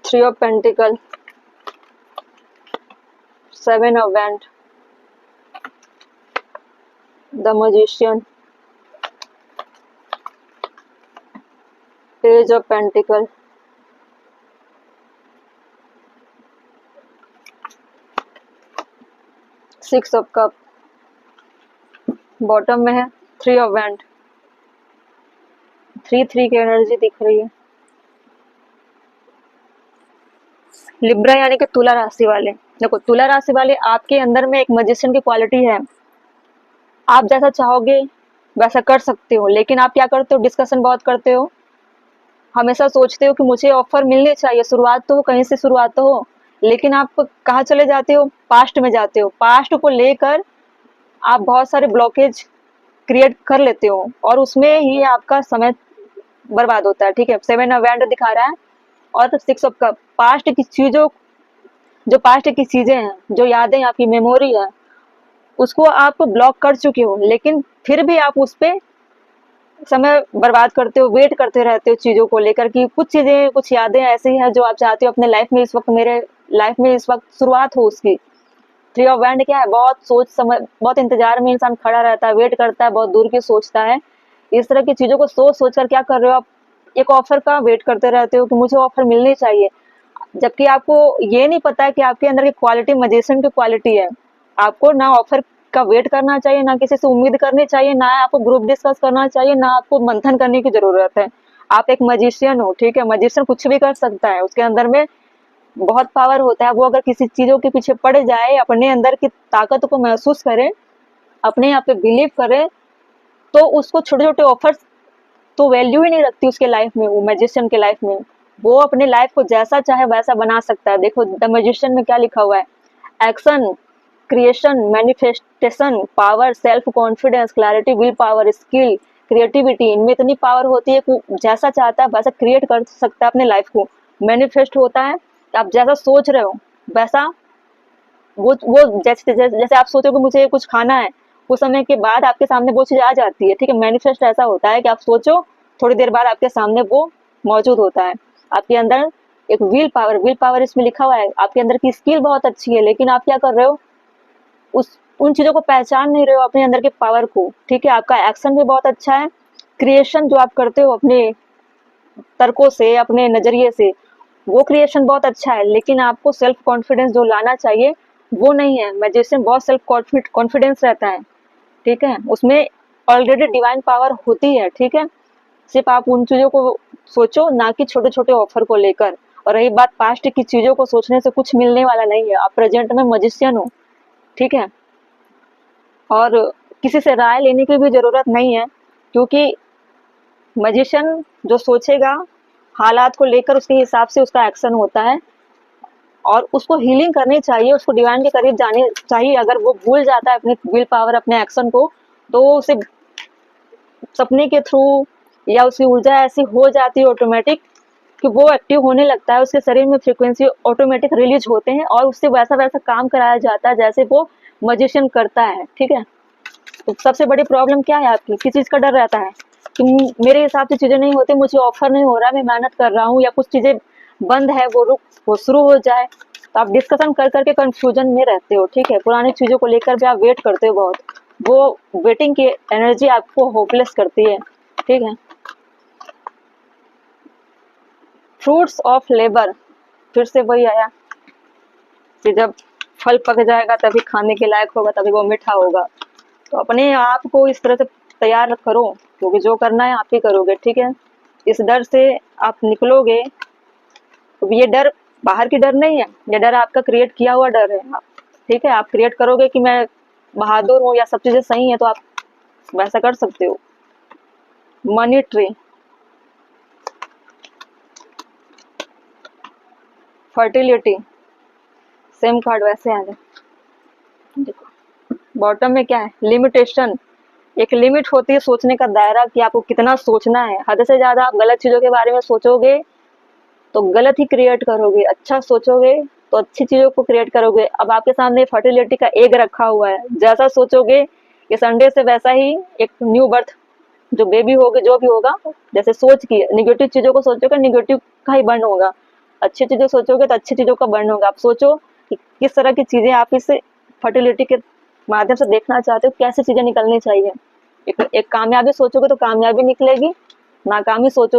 Three of pentacle, seven of wand, the magician, page of pentacle, six of cup, bottom में है three of wand, three three की energy दिख रही है। Libra यानी कि तुला राशि वाले, देखो तुला राशि वाले आपके अंदर में एक मैजिशियन की क्वालिटी है। आप जैसा चाहोगे वैसा कर सकते हो, लेकिन आप क्या करते हो, डिस्कशन बहुत करते हो, हमेशा सोचते हो कि मुझे ऑफर मिलनी चाहिए, शुरुआत तो हो, कहीं से शुरुआत तो हो, लेकिन आप कहाँ चले जाते हो, पास्ट में जाते हो। पास्ट को लेकर आप बहुत सारे ब्लॉकेज क्रिएट कर लेते हो और उसमें ही आपका समय बर्बाद होता है। ठीक है, सेवन ऑफ वैंड दिखा रहा है और सिक्स ऑफ कप, पास्ट की चीजों, जो पास्ट की चीजें हैं, जो यादें, आपकी मेमोरी है, उसको आप ब्लॉक कर चुके हो, लेकिन फिर भी आप उस पर समय बर्बाद करते हो, वेट करते रहते हो चीजों को लेकर कि कुछ चीजें, कुछ यादें ऐसी हैं जो आप चाहते हो अपने लाइफ में इस वक्त, मेरे लाइफ में इस वक्त शुरुआत हो उसकी। थ्री ऑफ वैंड क्या है, बहुत सोच समझ, बहुत इंतजार में इंसान खड़ा रहता है, वेट करता है, बहुत दूर की सोचता है। इस तरह की चीजों को सोच सोच कर क्या कर रहे हो आप, एक ऑफर का वेट करते रहते हो कि मुझे ऑफर मिलनी चाहिए, जबकि आपको ये नहीं पता है कि आपके अंदर की क्वालिटी मैजिशियन की क्वालिटी है। आपको ना ऑफर का वेट करना चाहिए, ना किसी से उम्मीद करनी चाहिए, ना आपको ग्रुप डिस्कस करना चाहिए, ना आपको मंथन करने की जरूरत है। आप एक मैजिशियन हो, ठीक है, मैजिशियन कुछ भी कर सकता है, उसके अंदर में बहुत पावर होता है। वो अगर किसी चीजों के पीछे पड़ जाए, अपने अंदर की ताकत को महसूस करे, अपने आप पे बिलीव करे, तो उसको छोटे छोटे ऑफर्स तो वैल्यू ही नहीं रखती उसके लाइफ में, वो मैजिशियन के लाइफ में। वो अपने लाइफ को जैसा चाहे वैसा बना सकता है। देखो द मैजिशियन में क्या लिखा हुआ है, action, creation, manifestation, power, self confidence, clarity, will power, skill, creativity, इनमें इतनी पावर होती है कि जैसा चाहता है वैसा क्रिएट कर सकता है अपने लाइफ को। मैनिफेस्ट होता है कि आप जैसा सोच रहे हो वैसा, वो जैसे जैसे जैसे आप सोचो कि मुझे कुछ खाना है, कुछ समय के बाद आपके सामने वो चीज आ जाती है। ठीक है, मैनिफेस्ट ऐसा होता है कि आप सोचो, थोड़ी देर बाद आपके सामने वो मौजूद होता है। आपके अंदर एक विल पावर, विल पावर इसमें लिखा हुआ है, आपके अंदर की स्किल बहुत अच्छी है, लेकिन आप क्या कर रहे हो, उस उन चीजों को पहचान नहीं रहे हो, अपने अंदर के पावर को। ठीक है, आपका एक्शन भी बहुत अच्छा है, क्रिएशन जो आप करते हो अपने तर्कों से, अपने नजरिए से, वो क्रिएशन बहुत अच्छा है, लेकिन आपको सेल्फ कॉन्फिडेंस जो लाना चाहिए वो नहीं है। मैजिशियन बहुत सेल्फ कॉन्फिडेंस रहता है, ठीक है, उसमें ऑलरेडी डिवाइन पावर होती है। ठीक है, सिर्फ आप उन चीजों को सोचो, ना कि छोटे छोटे ऑफर को लेकर। और रही बात पास्ट की चीजों को सोचने से कुछ मिलने वाला नहीं है, आप प्रेजेंट में मैजिशियन हो। ठीक है, और किसी से राय लेने की भी जरूरत नहीं है, क्योंकि मैजिशियन जो सोचेगा हालात को लेकर, उसके हिसाब से उसका एक्शन होता है, और उसको हीलिंग करनी चाहिए, उसको डिवाइन के करीब जाने चाहिए। अगर वो भूल जाता है अपने विल पावर, अपने एक्शन को, तो उसे सपने के थ्रू या उसकी ऊर्जा ऐसी हो जाती है ऑटोमेटिक कि वो एक्टिव होने लगता है, उसके शरीर में फ्रीक्वेंसी ऑटोमेटिक रिलीज होते हैं और उससे वैसा वैसा काम कराया जाता है जैसे वो मैजिशियन करता है। ठीक है, तो सबसे बड़ी प्रॉब्लम क्या है आपकी, किस चीज का डर रहता है कि मेरे हिसाब से चीजें नहीं होती, मुझे ऑफर नहीं हो रहा, मैं मेहनत कर रहा हूँ, या कुछ चीजें बंद है वो रुक, वो शुरू हो जाए। तो आप डिस्कशन कर करके कंफ्यूजन में रहते हो। ठीक है, पुरानी चीजों को लेकर भी आप वेट करते हो बहुत, वो वेटिंग की एनर्जी आपको होपलेस करती है। ठीक है, फ्रूट्स ऑफ लेबर, फिर से वही आया कि जब फल पक जाएगा तभी खाने के लायक होगा, तभी वो मीठा होगा। तो अपने आप को इस तरह से तैयार करो, क्योंकि जो करना है आप ही करोगे। ठीक है, इस डर से आप निकलोगे, तो ये डर बाहर की डर नहीं है, ये डर आपका क्रिएट किया हुआ डर है। ठीक है, आप क्रिएट करोगे कि मैं बहादुर हूँ या सब चीजें सही है, तो आप वैसा कर सकते हो। Money tree, fertility, same card वैसे आ गए। देखो बॉटम में क्या है, लिमिटेशन, एक लिमिट होती है सोचने का दायरा कि आपको कितना सोचना है। हद से ज्यादा आप गलत चीजों के बारे में सोचोगे तो गलत ही क्रिएट करोगे, अच्छा सोचोगे तो अच्छी चीजों को क्रिएट करोगे। अब आपके सामने फर्टिलिटी का एग रखा हुआ है, जैसा सोचोगे ये संडे से वैसा ही एक न्यू बर्थ, जो बेबी होगा, जो भी होगा, जैसे सोच की, निगेटिव चीजों को सोचोगे निगेटिव का ही बर्न होगा। अच्छी चीजें सोचोगे तो अच्छी चीजों का वर्णन होगा। आप सोचो कि किस तरह की चीजें आप इस फर्टिलिटी के माध्यम से देखना चाहते हो, कैसी चीजें निकलनी चाहिए। एक कामयाबी सोचोगे तो कामयाबी निकलेगी, नाकामी सोचोगे